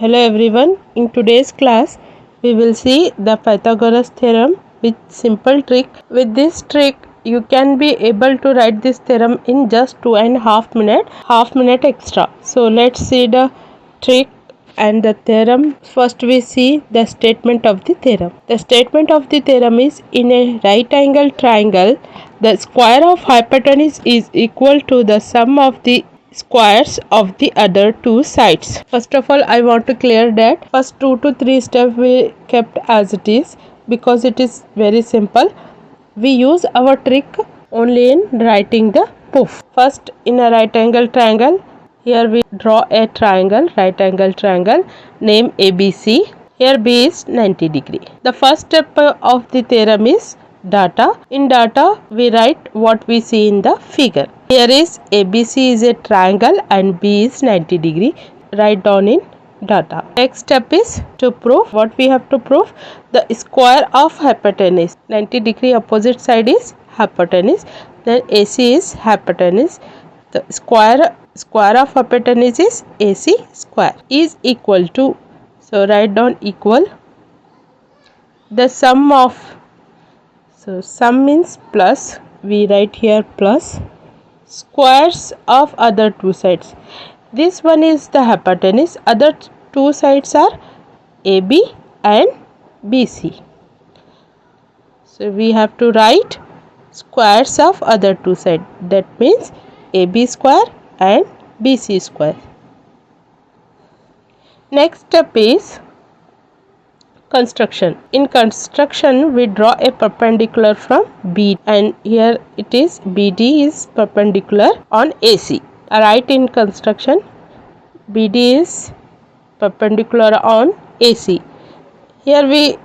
Hello everyone, in today's class we will see the Pythagoras theorem with simple trick. With this trick you can be able to write this theorem in just 2.5 minutes, half minute extra. So let's see the trick and the theorem. First we see the statement of the theorem. The statement of the theorem is, in a right angle triangle the square of hypotenuse is equal to the sum of the squares of the other two sides. First of all, I want to clear that first 2 to 3 steps we kept as it is because it is very simple. We use our trick only in writing the proof. First, in a right angle triangle, here we draw a triangle, right angle triangle, name ABC. Here B is 90 degree. The first step of the theorem is data. In data, we write what we see in the figure. Here is ABC is a triangle and B is 90 degree. Write down in data. Next step is to prove. What we have to prove? The square of hypotenuse. 90 degree opposite side is hypotenuse. Then AC is hypotenuse. The square of hypotenuse is AC square is equal to. So write down equal. The sum of. So sum means plus. We write here plus. Squares of other two sides. This one is the hypotenuse. Other two sides are AB and BC. So we have to write squares of other two sides. That means AB square and BC square. Next step is construction. In construction we draw a perpendicular from B and here it is BD is perpendicular on AC. Write in construction BD is perpendicular on AC. Here we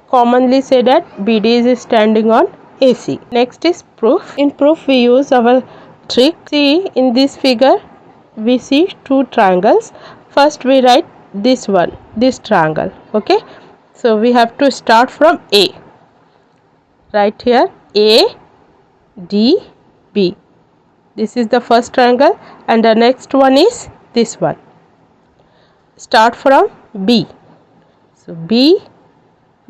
commonly say that BD is standing on AC. Next is proof. In proof we use our trick. See, in this figure we see two triangles. First we write this one, this triangle. Okay. So we have to start from A. Right here A, D, B. This is the first triangle and the next one is this one. Start from B. So B,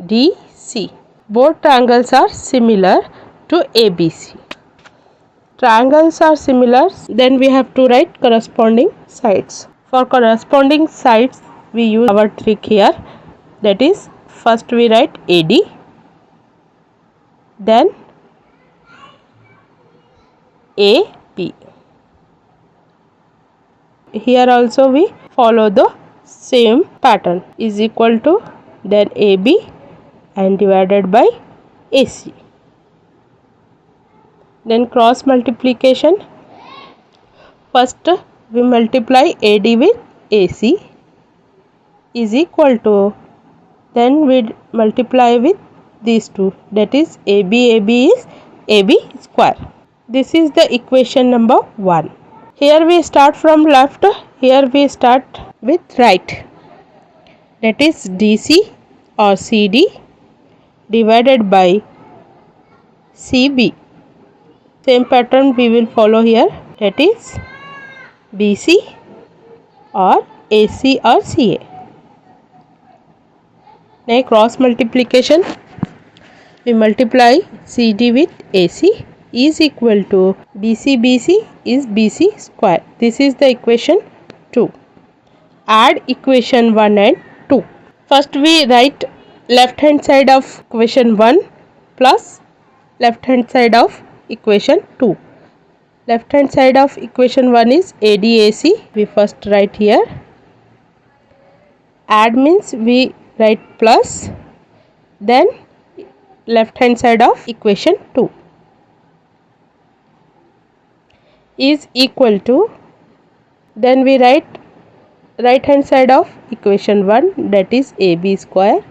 D, C. Both triangles are similar to ABC. Triangles are similar, then we have to write corresponding sides. For corresponding sides we use our trick here. That is, first we write AD, then AB. Here also we follow the same pattern, is equal to then AB and divided by AC. Then cross multiplication. First we multiply AD with AC is equal to, then we multiply with these two, that is AB is AB square. This is the equation number 1. Here we start from left, here we start with right, that is DC or CD divided by CB. Same pattern we will follow here, that is BC or AC or CA. Next, cross multiplication. We multiply CD with AC is equal to BC is BC square. This is the equation 2. Add equation 1 and 2. First we write left hand side of equation 1 plus left hand side of equation 2. Left hand side of equation 1 is ADAC. We first write here. Add means we write plus, then left hand side of equation 2 is equal to, then we write right hand side of equation 1, that is AB square.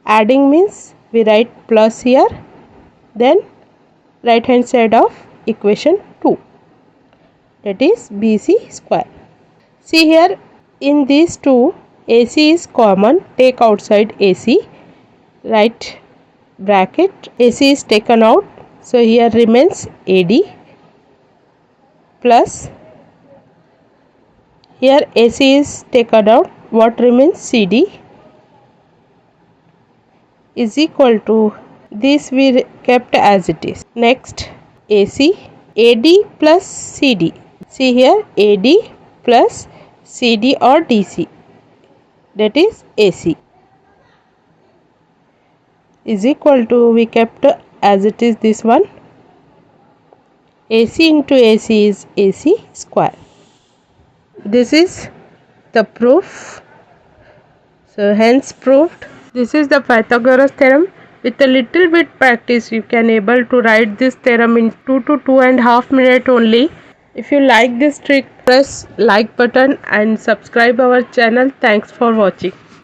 Adding means we write plus here, then right hand side of equation 2, that is BC square. See here, in these two AC is common, take outside AC, right bracket, AC is taken out, so here remains AD plus Here AC is taken out. What remains? CD is equal to this we kept as it is. Next AC, AD plus CD. See here AD plus CD or DC, that is AC, is equal to, we kept as it is this one, AC into AC is AC square. This is the proof. So hence proved. This is the Pythagoras theorem. With a little bit practice you can able to write this theorem in 2 to 2.5 minutes only. If you like this trick, press like button and subscribe our channel. Thanks for watching.